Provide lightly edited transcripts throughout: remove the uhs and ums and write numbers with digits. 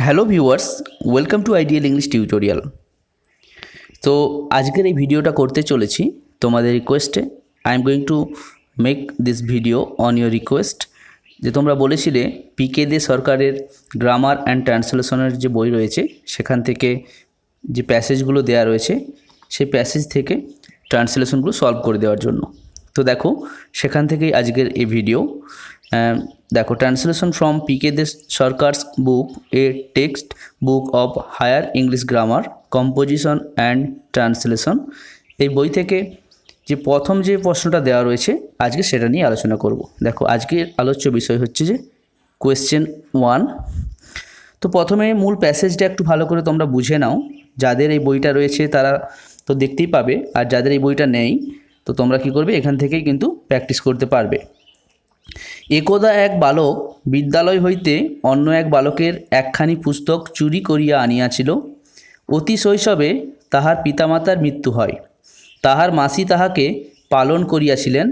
Hello viewers, welcome to ideal English tutorial. তো আজকের এই ভিডিওটা করতে চলেছি তোমাদের রিকোয়েস্টে। I am going to make this video on your request. যে তোমরা বলেছিলে পিকে দে সরকারের গ্রামার অ্যান্ড ট্রান্সলেশনের যে বই রয়েছে সেখান থেকে যে প্যাসেজগুলো দেওয়া রয়েছে সেই প্যাসেজ থেকে ট্রান্সলেশনগুলো সলভ করে দেওয়ার জন্য। তো দেখো সেখান থেকেই আজকের এই ভিডিও। দেখো, translation from P K De Sarkar's book a text book of higher English grammar composition and translation, এই বই থেকে যে প্রথম যে প্রশ্নটা দেওয়া রয়েছে আজকে সেটা নিয়ে আলোচনা করব। দেখো আজকের আলোচ্য বিষয় হচ্ছে যে কোয়েশ্চেন 1। তো প্রথমে মূল প্যাসেজটা একটু ভালো করে তোমরা বুঝে নাও। যাদের এই বইটা রয়েছে তারা তো দেখতেই পাবে, আর যাদের এই বইটা নেই তো তোমরা কি করবে, এখান থেকেই কিন্তু প্র্যাকটিস করতে পারবে। একদা এক বালক বিদ্যালয় হইতে অন্য এক বালকের একখানি পুস্তক চুরি করিয়া আনিয়াছিল। অতি শৈশবে তাহার পিতামাতার মৃত্যু হয়। তাহার মাসি তাহাকে পালন করিয়াছিলেন।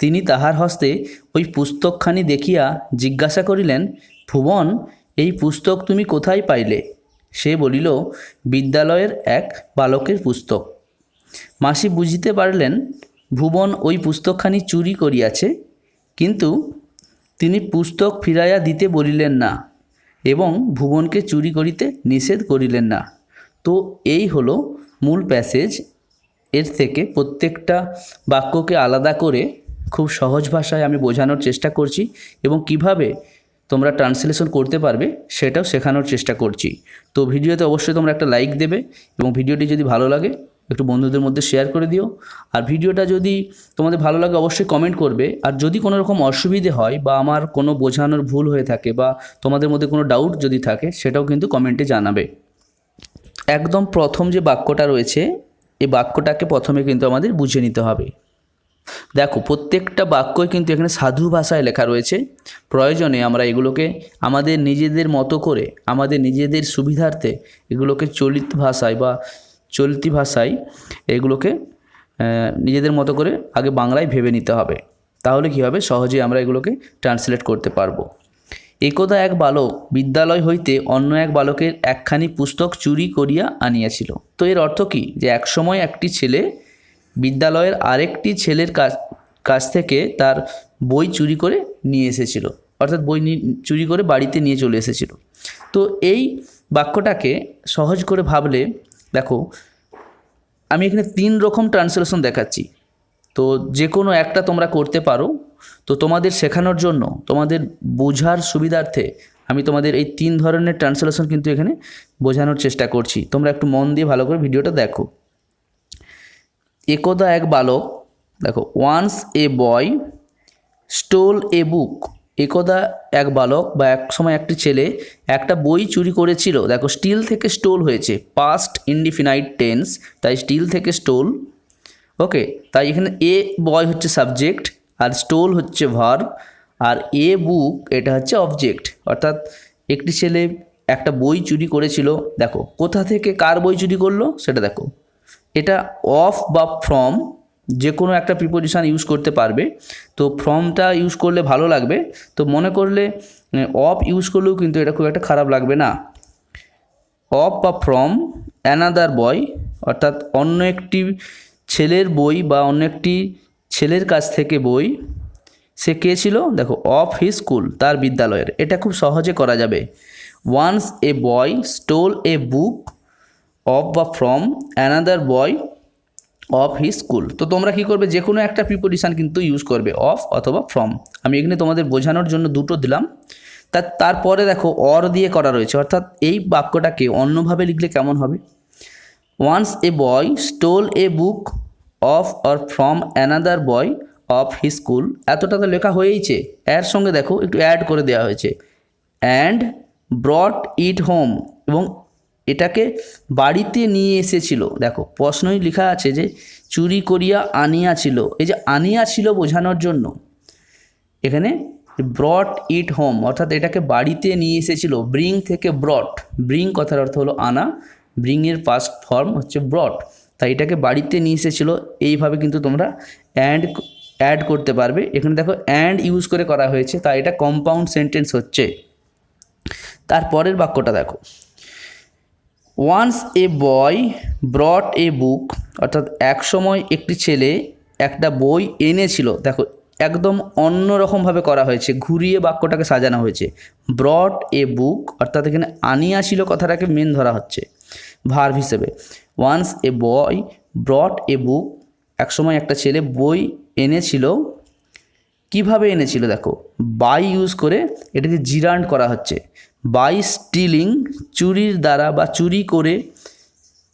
তিনি তাহার হস্তে ওই পুস্তকখানি দেখিয়া জিজ্ঞাসা করিলেন, ভুবন, এই পুস্তক তুমি কোথায় পাইলে? সে বলিল, বিদ্যালয়ের এক বালকের পুস্তক। মাসি বুঝিতে পারলেন ভুবন ওই পুস্তকখানি চুরি করিয়াছে, কিন্তু তিনি পুস্তক ফিরাইয়া দিতে বলিলেন না এবং ভুবনকে চুরি করিতে নিষেধ করিলেন না। তো এই হলো মূল প্যাসেজ। এর থেকে প্রত্যেকটা বাক্যকে আলাদা করে খুব সহজ ভাষায় আমি বোঝানোর চেষ্টা করছি এবং কিভাবে তোমরা ট্রান্সলেশন করতে পারবে সেটাও শেখানোর চেষ্টা করছি। তো ভিডিওতে অবশ্যই তোমরা একটা লাইক দেবে এবং ভিডিওটি যদি ভালো লাগে একটু বন্ধুদের মধ্যে শেয়ার করে দিও। আর ভিডিওটা যদি তোমাদের ভালো লাগে অবশ্যই কমেন্ট করবে। আর যদি কোনো রকম অসুবিধে হয় বা আমার কোনো বোঝানোর ভুল হয়ে থাকে বা তোমাদের মধ্যে কোনো ডাউট যদি থাকে সেটাও কিন্তু কমেন্টে জানাবে। একদম প্রথম যে বাক্যটা রয়েছে এই বাক্যটাকে প্রথমে কিন্তু আমাদের বুঝে নিতে হবে। দেখো প্রত্যেকটা বাক্যই কিন্তু এখানে সাধু ভাষায় লেখা রয়েছে। প্রয়োজনে আমরা এগুলোকে আমাদের নিজেদের মতো করে আমাদের নিজেদের সুবিধার্থে এগুলোকে চলতি ভাষায় এগুলোকে নিজেদের মতো করে আগে বাংলায় ভেবে নিতে হবে। তাহলে কী হবে, সহজেই আমরা এগুলোকে ট্রান্সলেট করতে পারবো। একদা এক বালক বিদ্যালয় হইতে অন্য এক বালকের একখানি পুস্তক চুরি করিয়া আনিয়াছিল। তো এর অর্থ কী, যে একসময় একটি ছেলে বিদ্যালয়ের আরেকটি ছেলের কাছ থেকে তার বই চুরি করে নিয়ে এসেছিল, অর্থাৎ বই চুরি করে বাড়িতে নিয়ে চলে এসেছিল। তো এই বাক্যটাকে সহজ করে ভাবলে দেখো, আমি এখানে 3 রকম ট্রান্সলেশন দেখাচ্ছি। তো যে কোনো একটা তোমরা করতে পারো। তো তোমাদের শেখানোর জন্য তোমাদের বোঝার সুবিধার্থে আমি তোমাদের এই 3 ধরনের ট্রান্সলেশন কিন্তু এখানে বোঝানোর চেষ্টা করছি। তোমরা একটু মন দিয়ে ভালো করে ভিডিওটা দেখো। একদা এক বালক, দেখো, once a boy stole a বুক। একদা এক বালক বা এক সময় একটি ছেলে একটা বই চুরি করেছিল। দেখো স্টিল থেকে স্টোল হয়েছে, পাস্ট ইনডিফিনাইট টেন্স, তাই স্টিল থেকে স্টোল। ওকে, তাই এখানে এ বয় হচ্ছে সাবজেক্ট আর স্টোল হচ্ছে ভার্ব, আর এ বুক এটা হচ্ছে অবজেক্ট। অর্থাৎ একটি ছেলে একটা বই চুরি করেছিল। দেখো কোথা থেকে কার বই চুরি করলো সেটা দেখো। এটা অফ বা ফ্রম যে কোনো একটা প্রিপোজিশন ইউজ করতে পারবে। তো ফ্রমটা ইউজ করলে ভালো লাগবে, তো মনে করলে অফ ইউজ করলেও কিন্তু এটা খুব একটা খারাপ লাগবে না। অফ বা ফ্রম অ্যানাদার বয়, অর্থাৎ অন্য একটি ছেলের বই বা অন্য একটি ছেলের কাছ থেকে বই। সে কে ছিল, দেখো অফ হিজ স্কুল, তার বিদ্যালয়ের। এটা খুব সহজে করা যাবে। Once a boy stole a book of বা from another boy of his school. তো তোমরা কী করবে, যে কোনো একটা প্রিপোজিশন কিন্তু ইউজ করবে, অফ অথবা ফ্রম। আমি এখানে তোমাদের বোঝানোর জন্য দুটো দিলাম। তারপরে দেখো অর দিয়ে করা রয়েছে, অর্থাৎ এই বাক্যটাকে অন্যভাবে লিখলে কেমন হবে। Once a boy stole a book of or from another boy of his school. এতটা তো লেখা হয়েইছে, এর সঙ্গে দেখো একটু অ্যাড করে দেওয়া হয়েছে, অ্যান্ড ব্রট ইট হোম, এবং এটাকে বাড়িতে নিয়ে এসেছিল। দেখো প্রশ্নই লেখা আছে যে চুরি করিয়া আনিয়াছিল, এই যে আনিয়াছিল বোঝানোর জন্য এখানে ব্রট ইট হোম, অর্থাৎ এটাকে বাড়িতে নিয়ে এসেছিল। ব্রিং থেকে ব্রট, ব্রিং কথার অর্থ হলো আনা, ব্রিংয়ের পাস্ট ফর্ম হচ্ছে ব্রট, তাই এটাকে বাড়িতে নিয়ে এসেছিল। এইভাবে কিন্তু তোমরা অ্যাড করতে পারবে। এখানে দেখো অ্যান্ড ইউজ করে করা হয়েছে, তাই এটা কম্পাউন্ড সেন্টেন্স হচ্ছে। তারপরের বাক্যটা দেখো, ওয়ান্স এ বয় ব্রট এ বুক, অর্থাৎ এক সময় একটি ছেলে একটা বই এনেছিল। দেখো একদম অন্যরকমভাবে করা হয়েছে, ঘুরিয়ে বাক্যটাকে সাজানো হয়েছে। ব্রট এ বুক অর্থাৎ এখানে আনিয়াছিল কথাটাকে মেন ধরা হচ্ছে ভার্ব হিসেবে। ওয়ান্স এ বয় ব্রট এ বুক, এক সময় একটা ছেলে বই এনেছিল। কিভাবে এনেছিল দেখো, বাই ইউজ করে এটাকে জিরান্ড করা হচ্ছে। বাই স্টিলিং, চুরির দ্বারা বা চুরি করে,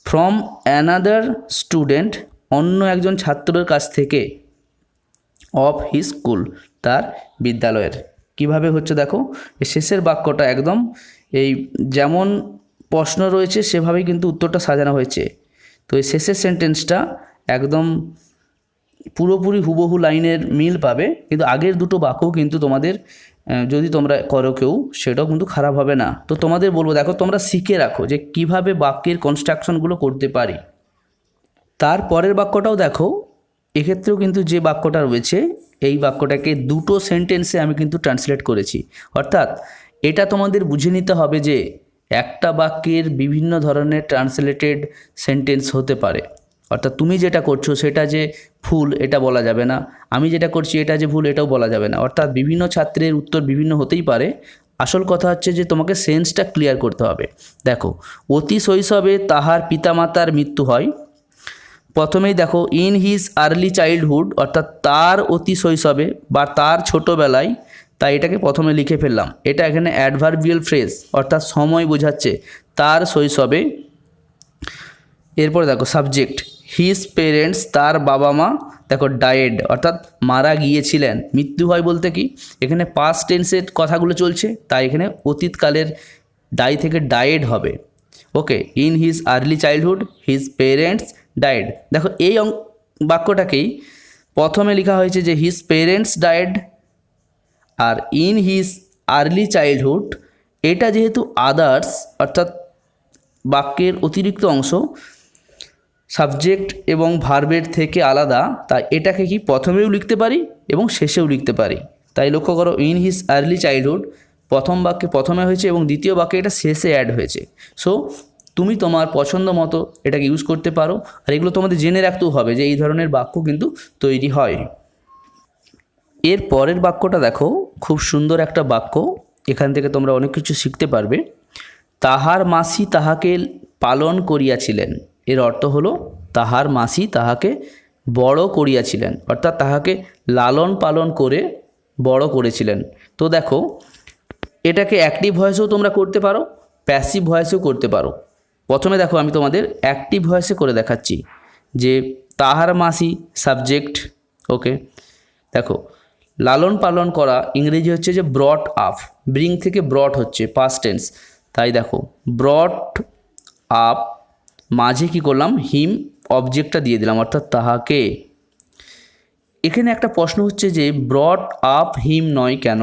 ফ্রম অ্যানাদার স্টুডেন্ট, অন্য একজন ছাত্রের কাছ থেকে, অফ হিজ স্কুল, তার বিদ্যালয়ের। কিভাবে হচ্ছে দেখো, এই শেষের বাক্যটা একদম এই যেমন প্রশ্ন রয়েছে সেভাবেই কিন্তু উত্তরটা সাজানো হয়েছে। তো এই শেষের সেন্টেন্সটা একদম পুরোপুরি হুবহু লাইনের মিল পাবে, কিন্তু আগের দুটো বাক্যও কিন্তু তোমাদের যদি তোমরা করো কেউ সেটাও কিন্তু খারাপ হবে না। তো তোমাদের বলবো দেখো তোমরা শিখে রাখো যে কিভাবে বাক্যের কনস্ট্রাকশনগুলো করতে পারি। তারপরের বাক্যটাও দেখো, এক্ষেত্রেও কিন্তু যে বাক্যটা রয়েছে এই বাক্যটাকে দুটো সেন্টেন্সে আমি কিন্তু ট্রান্সলেট করেছি। অর্থাৎ এটা তোমাদের বুঝে নিতে হবে যে একটা বাক্যের বিভিন্ন ধরনের ট্রান্সলেটেড সেন্টেন্স হতে পারে। অর্থাৎ তুমি যেটা করছো সেটা যে ভুল এটা বলা যাবে না, আমি যেটা করছি এটা যে ভুল এটাও বলা যাবে না। অর্থাৎ বিভিন্ন ছাত্রের উত্তর বিভিন্ন হতেই পারে। আসল কথা হচ্ছে যে তোমাকে সেন্সটা ক্লিয়ার করতে হবে। দেখো, অতি শৈশবে তাহার পিতামাতার মৃত্যু হয়। প্রথমেই দেখো ইন হিজ আর্লি চাইল্ডহুড, অর্থাৎ তার অতি শৈশবে বা তার ছোটোবেলায়, তাই এটাকে প্রথমে লিখে ফেললাম। এটা এখানে অ্যাডভার্বিয়াল ফ্রেজ, অর্থাৎ সময় বোঝাচ্ছে, তার শৈশবে। এরপরে দেখো সাবজেক্ট, হিজ পেরেন্টস, তার বাবা মা দেখো ডায়েড, অর্থাৎ মারা গিয়েছিলেন। মৃত্যু হয় বলতে কি এখানে পাস্ট টেন্সের কথাগুলো চলছে, তাই এখানে অতীতকালের ডাই থেকে ডায়েড হবে। Okay, in his early childhood his parents died. দেখো এই বাক্যটাকেই প্রথমে লেখা হয়েছে যে হিজ পেরেন্টস ডায়েড, আর ইন হিজ আর্লি চাইল্ডহুড এটা যেহেতু আদার্স অর্থাৎ বাক্যের অতিরিক্ত অংশ, সাবজেক্ট এবং ভার্বের থেকে আলাদা, তাই এটাকে কি প্রথমেও লিখতে পারি এবং শেষেও লিখতে পারি। তাই লক্ষ্য করো, ইন হিজ আর্লি চাইল্ডহুড প্রথম বাক্যে প্রথমে হয়েছে এবং দ্বিতীয় বাক্যে এটা শেষে অ্যাড হয়েছে। সো তুমি তোমার পছন্দ মতো এটাকে ইউজ করতে পারো। আর এগুলো তোমাদের জেনে রাখতেও হবে যে এই ধরনের বাক্য কিন্তু তৈরি হয়। এর পরের বাক্যটা দেখো, খুব সুন্দর একটা বাক্য, এখান থেকে তোমরা অনেক কিছু শিখতে পারবে। তাহার মাসি তাহাকে পালন করিয়াছিলেন, এর অর্থ হলো তাহার মাসি তাহাকে বড় করিয়াছিলেন, অর্থাৎ তাহাকে লালন পালন করে বড় করেছিলেন। তো দেখো এটাকে অ্যাক্টিভ ভয়েসেও তোমরা করতে পারো, প্যাসিভ ভয়েসেও করতে পারো। প্রথমে দেখো আমি তোমাদের অ্যাক্টিভ ভয়েসে করে দেখাচ্ছি যে তাহার মাসি সাবজেক্ট। ওকে, দেখো লালন পালন করা ইংরেজি হচ্ছে যে ব্রট আপ, ব্রিং থেকে ব্রট হচ্ছে পাস্ট টেন্স, তাই দেখো ব্রট আপ, মাঝে কি করলাম হিম অবজেক্টটা দিয়ে দিলাম অর্থাৎ তাহাকে। এখানে একটা প্রশ্ন হচ্ছে যে ব্রট আপ হিম নয় কেন,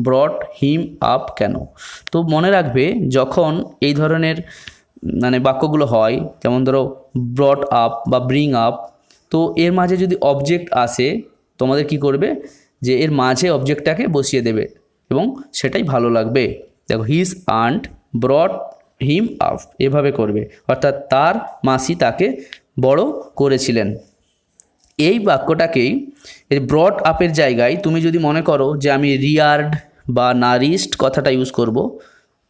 ব্রট হিম আপ কেন? তো মনে রাখবে যখন এই ধরনের মানে বাক্যগুলো হয়, যেমন ধরো ব্রট আপ বা ব্রিং আপ, তো এর মাঝে যদি অবজেক্ট আসে তোমাদের কি করবে যে এর মাঝে অবজেক্টটাকে বসিয়ে দেবে এবং সেটাই ভালো লাগবে। দেখো his aunt brought him up, এভাবে করবে, অর্থাৎ তার মাসি তাকে বড় করেছিলেন। এই বাক্যটাকেই ব্রট আপের জায়গায় তুমি যদি মনে করো যে আমি রিয়ার্ড বা নারিস্ট কথাটা ইউজ করব,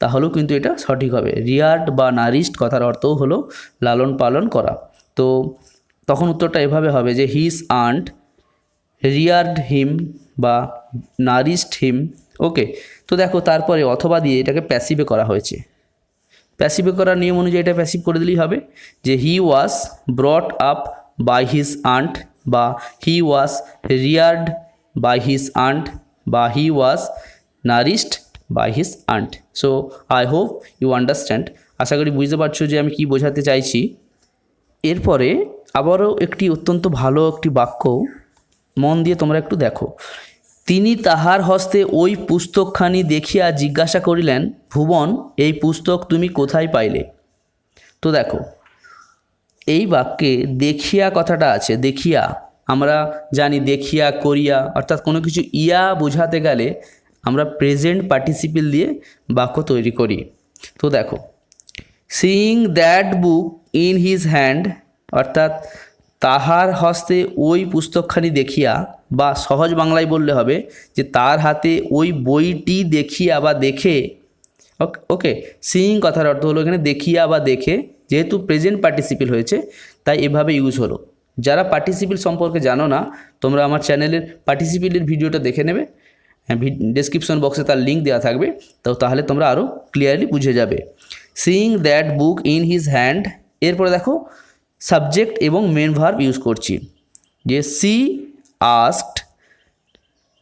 তাহলেও কিন্তু এটা সঠিক হবে। রিয়ার্ড বা নারিস্ট কথার অর্থও হলো লালন পালন করা। তো তখন উত্তরটা এভাবে হবে যে হিজ আন্ট রিয়ার্ড হিম বা নারিস্ট হিম। ওকে, তো দেখো তারপরে অথবা দিয়ে এটাকে প্যাসিভে করা হয়েছে। প্যাসিভে করার নিয়ম অনুযায়ী এটা প্যাসিভ করে দিলেই হবে যে he was brought up by his aunt, বা he was reared by his aunt, বা he was nourished by his aunt. So I hope you understand. আশা করি বুঝতে পারছো যে আমি কি বোঝাতে চাইছি। এরপরে আবারও একটি অত্যন্ত ভালো একটি বাক্য, মন দিয়ে তোমরা একটু দেখো। তিনি তাহার হস্তে ওই পুস্তকখানি দেখিয়া জিজ্ঞাসা করিলেন, ভুবন, এই পুস্তক তুমি কোথায় পাইলে? তো দেখো এই বাক্যে দেখিয়া কথাটা আছে। দেখিয়া আমরা জানি দেখিয়া করিয়া, অর্থাৎ কোনো কিছু ইয়া বোঝাতে গেলে আমরা প্রেজেন্ট পার্টিসিপল দিয়ে বাক্য তৈরি করি। তো দেখো, seeing that book in his hand, অর্থাৎ তাহার হস্তে ওই পুস্তকখানি দেখিয়া, বা সহজ বাংলায় বললে হবে যে তার হাতে ওই বইটি দেখিয়া বা দেখে। ওকে, সিইং কথার অর্থ হলো এখানে দেখিয়া বা দেখে, যেহেতু প্রেজেন্ট পার্টিসিপল হয়েছে তাই এভাবে ইউজ হলো। যারা পার্টিসিপল সম্পর্কে জানো না, তোমরা আমার চ্যানেলের পার্টিসিপলের ভিডিওটা দেখে নেবে, ডেসক্রিপশন বক্সে তার লিঙ্ক দেওয়া থাকবে, তো তাহলে তোমরা আরও ক্লিয়ারলি বুঝে যাবে। Seeing that book in his hand, এরপরে দেখো সাবজেক্ট এবং মেন ভার্ব ইউজ করছি। যে সি আস্কড,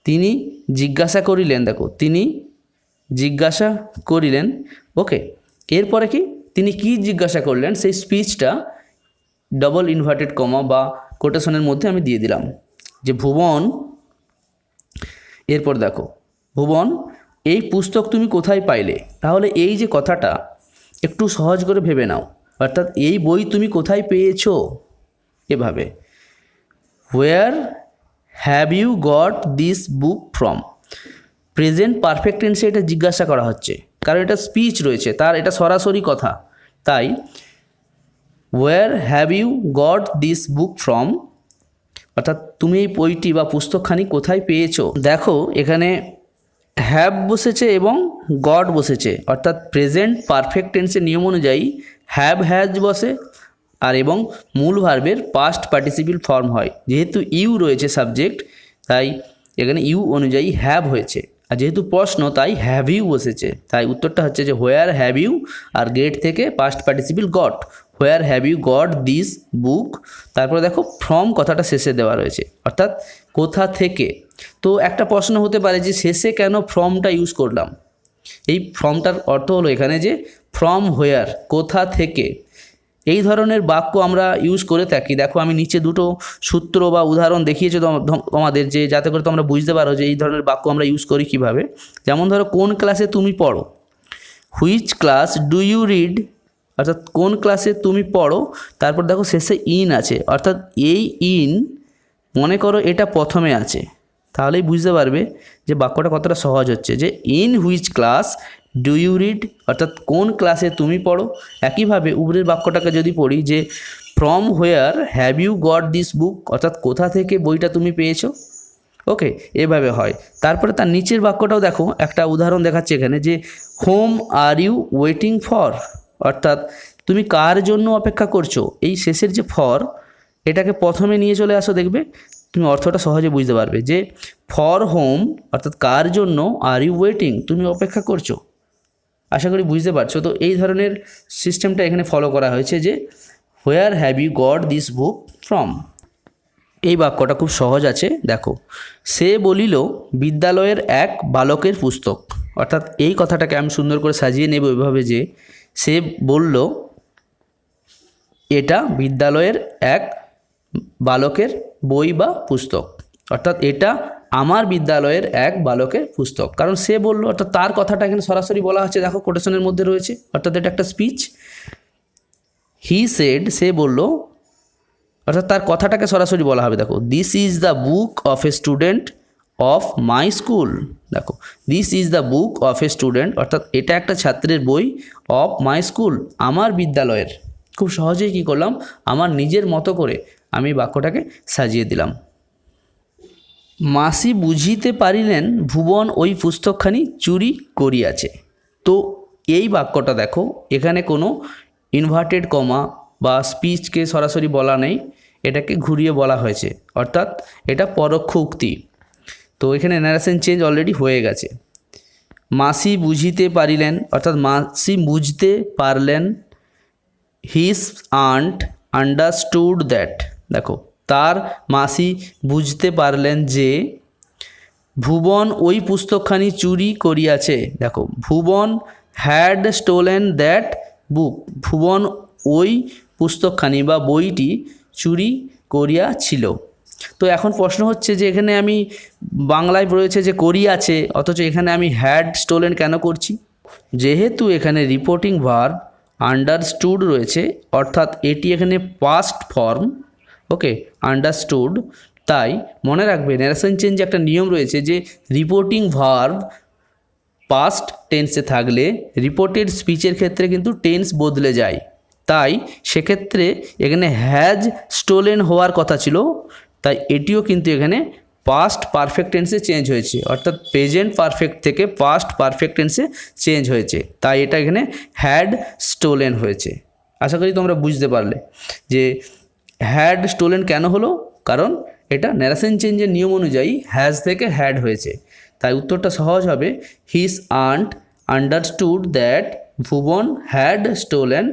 তিনি জিজ্ঞাসা করিলেন, দেখো তিনি জিজ্ঞাসা করিলেন। ওকে, এরপরে কি তিনি কি জিজ্ঞাসা করলেন সেই স্পিচটা ডবল ইনভার্টেড কমা বা কোটেশনের মধ্যে আমি দিয়ে দিলাম, যে ভুবন, এরপর দেখো ভুবন এই পুস্তক তুমি কোথায় পাইলে। তাহলে এই যে কথাটা একটু সহজ করে ভেবে নাও, অর্থাৎ এই বই তুমি কোথায় পেয়েছো, এভাবে where have you got this book from. Present perfect টেন্সে এটা জিজ্ঞাসা করা হচ্ছে, কারণ এটা স্পিচ রয়েছে, তার এটা সরাসরি কথা। তাই where have you got this book from, অর্থাৎ তুমি এই বইটি বা পুস্তকখানি কোথায় পেয়েছো। দেখো এখানে হ্যাভ বসেছে এবং গট বসেছে, অর্থাৎ প্রেজেন্ট পারফেক্ট টেন্সের নিয়ম অনুযায়ী হ্যাভ হ্যাজ বসে আর এবং মূল ভার্বের পাস্ট পার্টিসিপল ফর্ম হয়। যেহেতু ইউ রয়েছে সাবজেক্ট, তাই এখানে ইউ অনুযায়ী হ্যাভ হয়েছে, আর যেহেতু প্রশ্ন তাই হ্যাভ ইউ বসেছে। তাই উত্তরটা হচ্ছে যে হোয়ার হ্যাভ ইউ, আর গেট থেকে past participle got, where have you got this book. তারপরে দেখো ফ্রম কথাটা শেষে দেওয়া রয়েছে, অর্থাৎ কোথা থেকে। তো একটা প্রশ্ন হতে পারে যে শেষে কেন ফ্রমটা ইউজ করলাম। এই ফ্রমটার অর্থ হলো এখানে যে ফ্রম হোয়ার, কোথা থেকে। এই ধরনের বাক্য আমরা ইউজ করে থাকি। দেখো আমি নিচে দুটো সূত্র বা উদাহরণ দেখিয়েছি তোমাদের, যে যাতে করে তোমরা বুঝতে পারো যে এই ধরনের বাক্য আমরা ইউজ করি কিভাবে। যেমন ধরো কোন ক্লাসে তুমি পড়ো, which class do you read, অর্থাৎ কোন ক্লাসে তুমি পড়ো। তারপর দেখো শেষে ইন আছে, অর্থাৎ এই ইন মনে করো এটা প্রথমে আছে, তাহলেই বুঝতে পারবে যে বাক্যটা কতটা সহজ হচ্ছে। যে in which class do you read, অর্থাৎ কোন ক্লাসে তুমি পড়ো। একইভাবে উপরের বাক্যটাকে যদি পড়ি যে from where have you got this book, অর্থাৎ কোথা থেকে বইটা তুমি পেয়েছো। ওকে, এভাবে হয়। তারপরে তার নিচের বাক্যটাও দেখো, একটা উদাহরণ দেখাচ্ছে এখানে যে whom are you waiting for, অর্থাৎ তুমি কার জন্য অপেক্ষা করছো। এই শেষের যে ফর, এটাকে প্রথমে নিয়ে চলে আসো, দেখবে তুমি অর্থটা সহজে বুঝতে পারবে। যে ফর হোম, অর্থাৎ কার জন্য, আর ইউ ওয়েটিং, তুমি অপেক্ষা করছো। আশা করি বুঝতে পারছো। তো এই ধরনের সিস্টেমটা এখানে ফলো করা হয়েছে যে where have you got this book from. এই বাক্যটা খুব সহজ আছে। দেখো সে বলিল বিদ্যালয়ের এক বালকের পুস্তক, অর্থাৎ এই কথাটাকে আমি সুন্দর করে সাজিয়ে নেব এভাবে যে সে বলল এটা বিদ্যালয়ের এক বালকের বই বা পুস্তক, অর্থাৎ এটা আমার বিদ্যালয়ের এক বালকের পুস্তক। কারণ সে বলল, অর্থাৎ তার কথাটা এখানে সরাসরি বলা হচ্ছে, দেখো কোটেশনের মধ্যে রয়েছে, অর্থাৎ এটা একটা স্পিচ। হি সেড, সে বলল, অর্থাৎ তার কথাটাকে সরাসরি বলা হবে। দেখো this is the book of a student of my school. দেখো this is the book of a student, অর্থাৎ এটা একটা ছাত্রের বই, অফ মাই স্কুল, আমার বিদ্যালয়ের। খুব সহজেই কী করলাম, আমার নিজের মতো করে আমি বাক্যটাকে সাজিয়ে দিলাম। মাসি বুঝিতে পারিলেন ভুবন ওই পুস্তকখানি চুরি করিয়াছে। তো এই বাক্যটা দেখো এখানে কোনো ইনভার্টেড কমা বা স্পিচকে সরাসরি বলা নেই, এটাকে ঘুরিয়ে বলা হয়েছে, অর্থাৎ এটা পরোক্ষ উক্তি। তো এখানে ন্যারেশন চেঞ্জ অলরেডি হয়ে গেছে। মাসি বুঝিতে পারিলেন, অর্থাৎ মাসি বুঝতে পারলেন। হিজ আন্ট আন্ডারস্টুড দ্যাট, দেখো তার মাসি বুঝতে পারলেন যে ভুবন ওই পুস্তকখানি চুরি করিয়াছে। দেখো ভুবন হ্যাড স্টোলেন দ্যাট বুক, ভুবন ওই পুস্তকখানি বা বইটি চুরি করিয়াছিল। তো এখন প্রশ্ন হচ্ছে যে এখানে আমি বাংলায় রয়েছে যে করিয়াছে, অথচ এখানে আমি হ্যাড স্টোলেন কেন করছি। যেহেতু এখানে রিপোর্টিং ভার্ব আন্ডারস্টুড রয়েছে, অর্থাৎ এটি এখানে পাস্ট ফর্ম। ওকে, আন্ডারস্টুড। তাই মনে রাখবে ন্যারেশন চেঞ্জে একটা নিয়ম রয়েছে যে রিপোর্টিং ভার্ব পাস্ট টেন্সে থাকলে রিপোর্টেড স্পিচের ক্ষেত্রে কিন্তু টেন্স বদলে যায়, তাই সেক্ষেত্রে এখানে হ্যাজ স্টোলেন হওয়ার কথা ছিল, তাই এটিও কিন্তু এখানে পাস্ট পারফেক্ট টেন্সে চেঞ্জ হয়েছে, অর্থাৎ প্রেজেন্ট পারফেক্ট থেকে পাস্ট পারফেক্ট টেন্সে চেঞ্জ হয়েছে, তাই এটা এখানে হ্যাড স্টোলেন হয়েছে। আশা করি তোমরা বুঝতে পারলে যে হ্যাড স্টোলেন কেন হলো, কারণ এটা ন্যারেশন চেঞ্জের নিয়ম অনুযায়ী হ্যাজ থেকে হ্যাড হয়েছে, তাই উত্তরটা সহজ হবে his aunt understood that Bhuban had stolen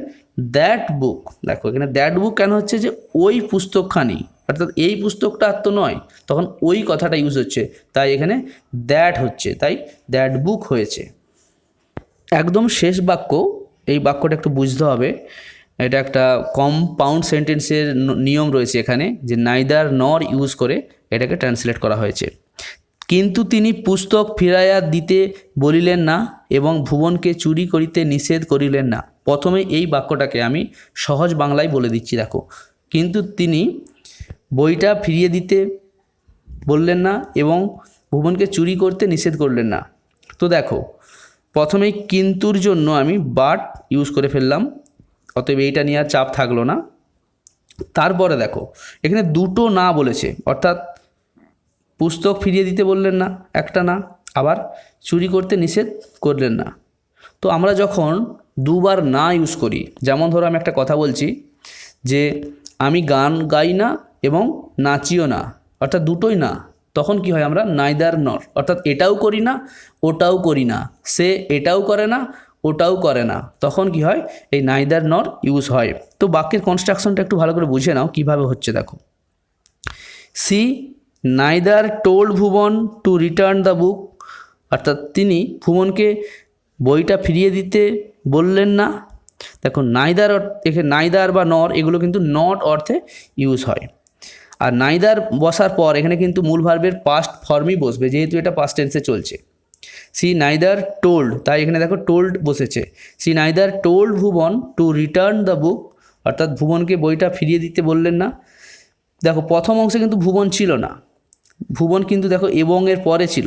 that book. দেখো এখানে দ্যাট বুক কেন হচ্ছে, যে ওই পুস্তকখানি, অর্থাৎ এই পুস্তকটা আর তো নয়, তখন ওই কথাটা ইউজ হচ্ছে, তাই এখানে দ্যাট হচ্ছে, তাই দ্যাট বুক হয়েছে। একদম শেষ বাক্য, এই বাক্যটা একটু বুঝতে হবে, এটা একটা কম্পাউন্ড সেন্টেন্সের নিয়ম রয়েছে এখানে, যে নাইদার নর ইউজ করে এটাকে ট্রান্সলেট করা হয়েছে। কিন্তু তিনি পুস্তক ফিরাইয়া দিতে বলিলেন না এবং ভুবনকে চুরি করিতে নিষেধ করিলেন না। প্রথমে এই বাক্যটাকে আমি সহজ বাংলায় বলে দিচ্ছি, দেখো, কিন্তু তিনি বইটা ফিরিয়ে দিতে বললেন না এবং ভুবনকে চুরি করতে নিষেধ করলেন না। তো দেখো প্রথমেই কিন্তুর জন্য আমি বাট ইউজ করে ফেললাম, অতএব এইটা নিয়ে আর চাপ থাকলো না। তারপরে দেখো এখানে দুটো না বলেছে, অর্থাৎ পুস্তক ফিরিয়ে দিতে বললেন না একটা না, আবার চুরি করতে নিষেধ করলেন না। তো আমরা যখন দুবার না ইউজ করি, যেমন ধরো আমি একটা কথা বলছি যে আমি গান গাই না এবং নাচিও না, অর্থাৎ দুটোই না, তখন কি হয়, আমরা নাইদার নর, অর্থাৎ এটাও করি না ওটাও করি না, সে এটাও করে না ওটাও করে না, তখন কি হয়, এই নাইদার নর ইউজ হয়। তো বাক্যের কনস্ট্রাকশনটা একটু ভালো করে বুঝে নাও কিভাবে হচ্ছে। দেখো, she neither told Bhuban to return the book, অর্থাৎ তিনি ভুবনকে বইটা ফিরিয়ে দিতে বললেন না। দেখো নাইদার, এখানে নাইদার বা নর এগুলো কিন্তু নট অর্থে ইউজ হয়, আর নাইদার বসার পর এখানে কিন্তু মূল ভার্বের পাস্ট ফর্মই বসবে, যেহেতু এটা পাস্ট টেন্সে চলছে। সি নাইদার টোল্ড, তাই এখানে দেখো টোল্ড বসেছে। She neither told Bhuban to return the book, অর্থাৎ ভুবনকে বইটা ফিরিয়ে দিতে বললেন না। দেখো প্রথম অংশে কিন্তু ভুবন ছিল না, ভুবন কিন্তু দেখো এবং এর পরে ছিল,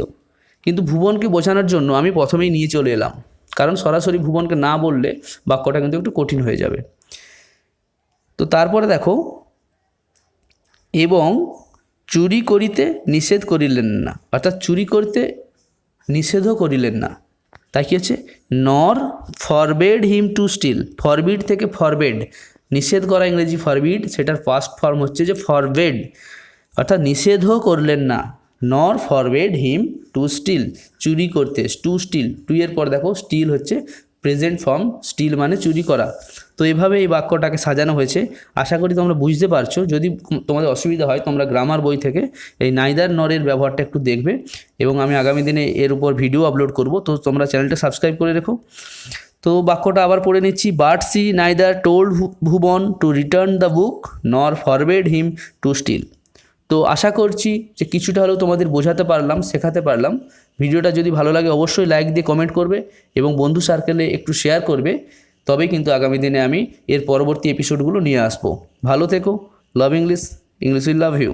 কিন্তু ভুবনকে বোঝানোর জন্য আমি প্রথমেই নিয়ে চলে এলাম, কারণ সরাসরি ভুবনকে না বললে বাক্যটা কিন্তু একটু কঠিন হয়ে যাবে। তো তারপরে দেখো এবং চুরি করিতে নিষেধ করিলেন না, অর্থাৎ চুরি করতে নিষেধও করিলেন না, তাই কী হচ্ছে, nor forbade him to steal, forbid থেকে ফরবেড, নিষেধ করা ইংরেজি ফরবিড, সেটার ফার্স্ট ফর্ম হচ্ছে যে ফরবেড, অর্থাৎ নিষেধও করলেন না। নর ফরবেড হিম টু স্টিল, চুরি করতে, টু স্টিল, টু এর পর দেখো স্টিল হচ্ছে প্রেজেন্ট ফর্ম, স্টিল মানে চুরি করা। তো এভাবে এই বাক্যটাকে সাজানো হয়েছে। আশা করি তোমরা বুঝতে পারছো। যদি তোমাদের অসুবিধা হয় তোমরা গ্রামার বই থেকে এই নাইদার নরের ব্যবহারটা একটু দেখবে, এবং আমি আগামী দিনে এর উপর ভিডিও আপলোড করব, তো তোমরা চ্যানেলটা সাবস্ক্রাইব করে রেখো। তো বাক্যটা আবার পড়ে নিচ্ছি, but she neither told Bhuban to return the book nor forbade him to still. তো আশা করছি যে কিছুটা হলেও তোমাদের বোঝাতে পারলাম, শেখাতে পারলাম। ভিডিওটা যদি ভালো লাগে অবশ্যই লাইক দিয়ে কমেন্ট করবে এবং বন্ধু সার্কেলে একটু শেয়ার করবে, তবেই কিন্তু আগামী দিনে আমি এর পরবর্তী এপিসোডগুলো নিয়ে আসবো। ভালো থেকো, love English, English will love you.